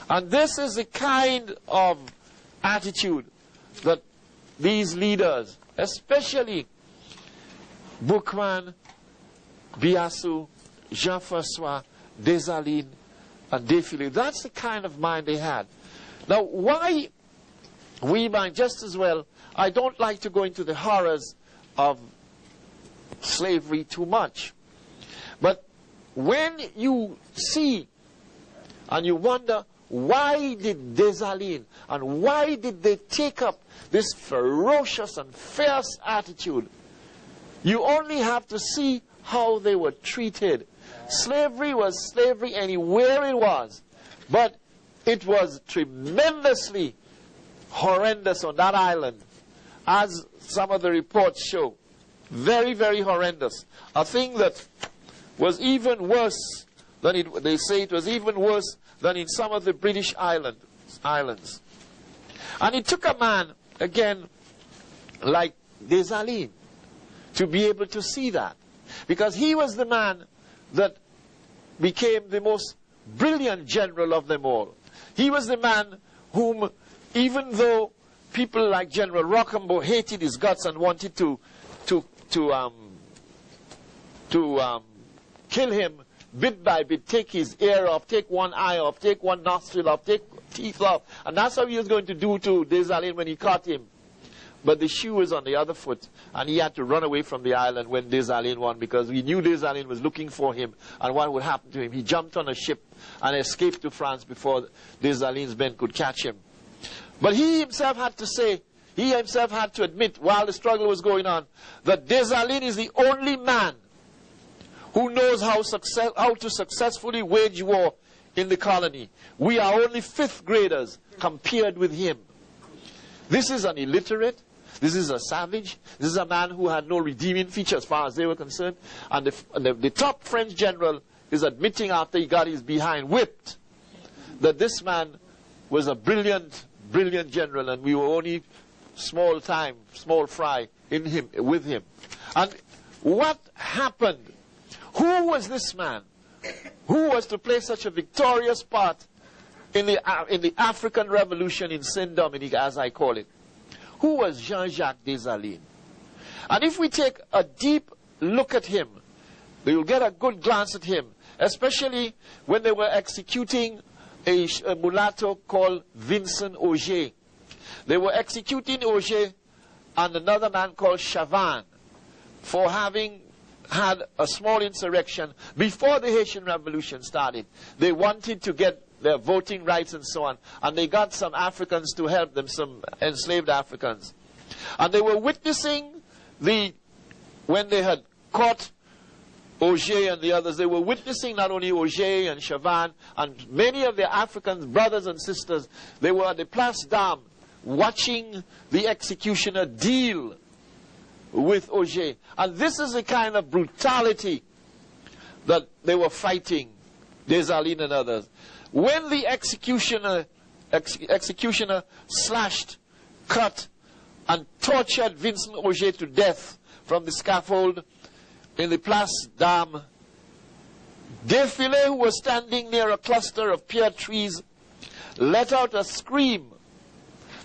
And this is the kind of attitude that these leaders, especially Boukman, Biassou, Jean-François, Dessalines, and Défilé, that's the kind of mind they had. Now, why we might just as well, I don't like to go into the horrors of slavery too much. But when you see and you wonder, why did Dessalines and why did they take up this ferocious and fierce attitude? You only have to see how they were treated. Slavery was slavery anywhere it was, but it was tremendously horrendous on that island, as some of the reports show. Very, very horrendous. A thing that was even worse than they say it was even worse than in some of the British islands. And it took a man, again, like Dessalines, to be able to see that. Because he was the man that became the most brilliant general of them all. He was the man whom, even though people like General Rochambeau hated his guts and wanted to kill him bit by bit, take his ear off, take one eye off, take one nostril off, take teeth off. And that's how he was going to do to Dessalines when he caught him. But the shoe was on the other foot, and he had to run away from the island when Dessalines won, because we knew Dessalines was looking for him and what would happen to him. He jumped on a ship and escaped to France before Dessalines' men could catch him. But he himself had to say, he himself had to admit, while the struggle was going on, that Dessalines is the only man who knows how to successfully wage war in the colony. We are only fifth graders compared with him. This is an illiterate. This is a savage. This is a man who had no redeeming feature as far as they were concerned. And the top French general is admitting after he got his behind whipped that this man was a brilliant, brilliant general, and we were only small fry with him. And what happened? Who was this man who was to play such a victorious part in the African Revolution in Saint-Dominique, as I call it? Who was Jean-Jacques Dessalines? And if we take a deep look at him, you'll get a good glance at him, especially when they were executing a mulatto called Vincent Auger. They were executing Auger and another man called Chavan for having had a small insurrection before the Haitian Revolution started. They wanted to get their voting rights and so on, and they got some Africans to help them, some enslaved Africans. And they were witnessing when they had caught Auger and the others, they were witnessing not only Auger and Chavan and many of their African brothers and sisters. They were at the Place d'Armes watching the executioner deal with Auger. And this is the kind of brutality that they were fighting, Dessalines and others. When the executioner slashed, cut, and tortured Vincent Auger to death from the scaffold in the Place d'Armes, Défilé, who was standing near a cluster of pear trees, let out a scream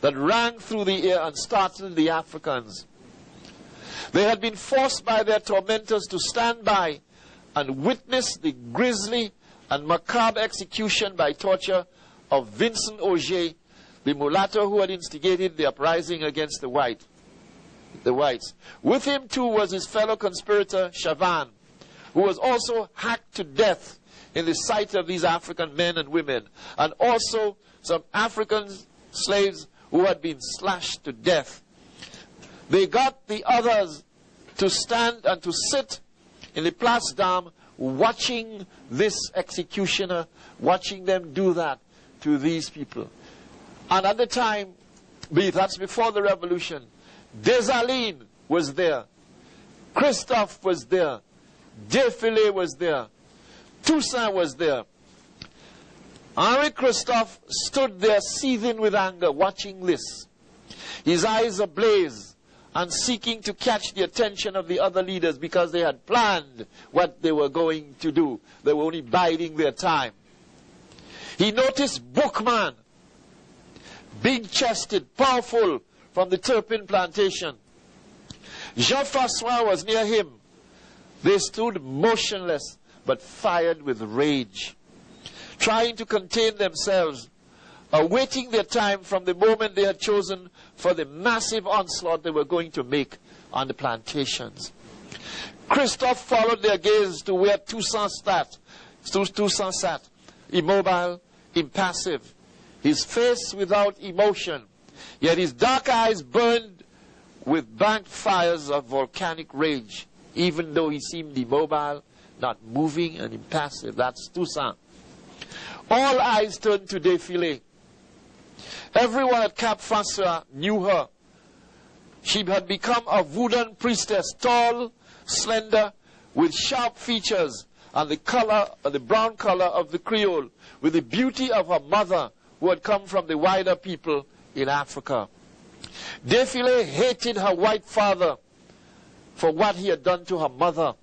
that rang through the air and startled the Africans. They had been forced by their tormentors to stand by and witness the grisly and macabre execution by torture of Vincent Auger, the mulatto who had instigated the uprising against the whites. With him too was his fellow conspirator Chavan, who was also hacked to death in the sight of these African men and women, and also some African slaves who had been slashed to death. They got the others to stand and to sit in the Place d'Armes watching this executioner, watching them do that to these people. And at the time, that's before the revolution, Dessalines was there, Christophe was there, Défilé was there, Toussaint was there. Henri Christophe stood there seething with anger, watching this, his eyes ablaze and seeking to catch the attention of the other leaders, because they had planned what they were going to do. They were only biding their time. He noticed Bookman, big-chested, powerful, from the Turpin plantation. Jean-Francois was near him. They stood motionless, but fired with rage, trying to contain themselves, awaiting their time from the moment they had chosen for the massive onslaught they were going to make on the plantations. Christophe followed their gaze to where Toussaint sat, immobile, impassive, his face without emotion, yet his dark eyes burned with banked fires of volcanic rage, even though he seemed immobile, not moving and impassive. That's Toussaint. All eyes turned to Défilé. Everyone at Cap François knew her. She had become a voodoo priestess, tall, slender, with sharp features and the brown color of the Creole, with the beauty of her mother, who had come from the wider people in Africa. Défilé hated her white father for what he had done to her mother.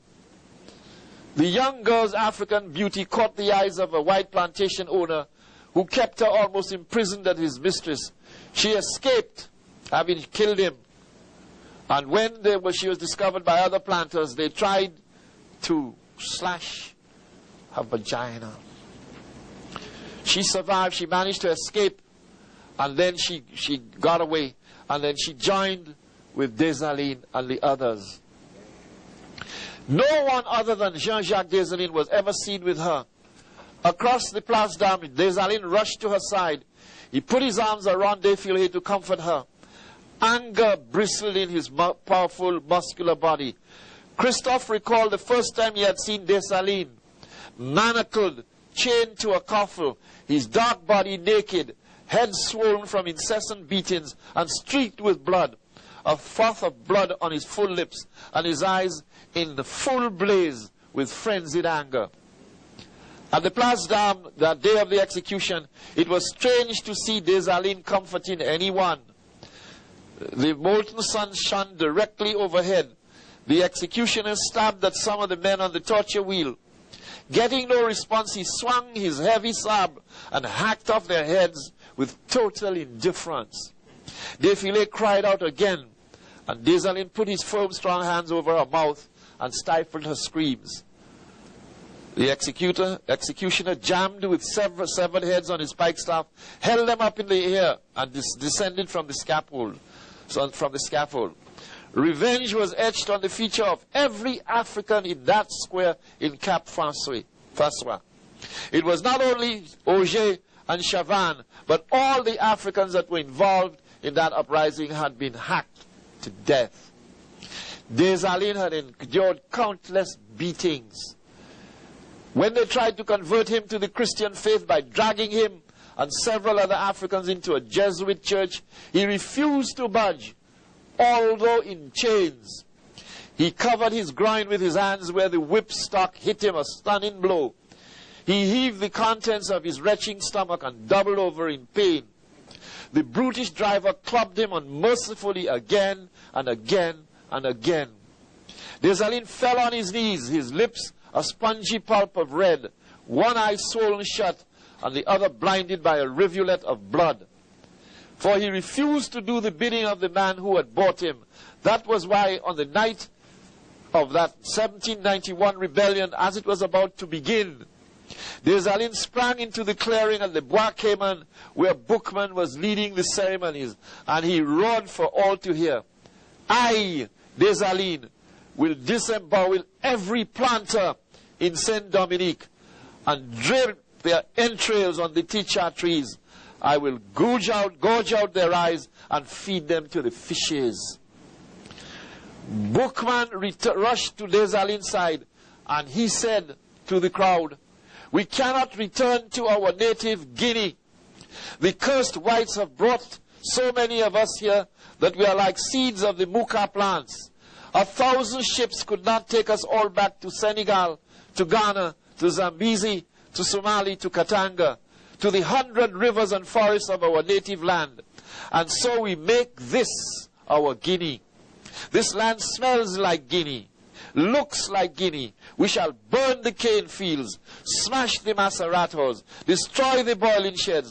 The young girl's African beauty caught the eyes of a white plantation owner who kept her almost imprisoned as his mistress. She escaped, having killed him. And when she was discovered by other planters, they tried to slash her vagina. She survived. She managed to escape. And then she got away. And then she joined with Dessalines and the others. No one other than Jean-Jacques Dessalines was ever seen with her. Across the Place d'Armes, Dessalines rushed to her side. He put his arms around Défilé to comfort her. Anger bristled in his powerful, muscular body. Christophe recalled the first time he had seen Dessalines, manacled, chained to a coffle, his dark body naked, head swollen from incessant beatings and streaked with blood, a froth of blood on his full lips, and his eyes in the full blaze with frenzied anger. At the Place d'Armes, that day of the execution, it was strange to see Dessalines comforting anyone. The molten sun shone directly overhead. The executioner stabbed at some of the men on the torture wheel. Getting no response, he swung his heavy sabre and hacked off their heads with total indifference. Défilé cried out again, and Dessalines put his firm, strong hands over her mouth and stifled her screams. The executioner, jammed with severed heads on his pike staff, held them up in the air and descended from the scaffold. Revenge was etched on the feature of every African in that square in Cap François. It was not only Auger and Chavannes, but all the Africans that were involved in that uprising had been hacked to death. Dessalines had endured countless beatings. When they tried to convert him to the Christian faith by dragging him and several other Africans into a Jesuit church, he refused to budge, although in chains. He covered his groin with his hands where the whipstock hit him a stunning blow. He heaved the contents of his retching stomach and doubled over in pain. The brutish driver clubbed him unmercifully again and again and again. Dessalines fell on his knees, his lips a spongy pulp of red, one eye swollen shut, and the other blinded by a rivulet of blood. For he refused to do the bidding of the man who had bought him. That was why on the night of that 1791 rebellion, as it was about to begin, Dessalines sprang into the clearing at the Bois Cayman, where Bookman was leading the ceremonies, and he roared for all to hear, "I, Dessalines, will disembowel every planter in Saint-Dominique and drip their entrails on the tichat trees. I will gouge out their eyes and feed them to the fishes." Bookman rushed to Dessalines' side, and he said to the crowd, "We cannot return to our native Guinea. The cursed whites have brought so many of us here that we are like seeds of the muka plants. 1,000 ships could not take us all back to Senegal, to Ghana, to Zambezi, to Somali, to Katanga, to the 100 rivers and forests of our native land. And so we make this our Guinea. This land smells like Guinea, looks like Guinea. We shall burn the cane fields, smash the maceratos, destroy the boiling sheds,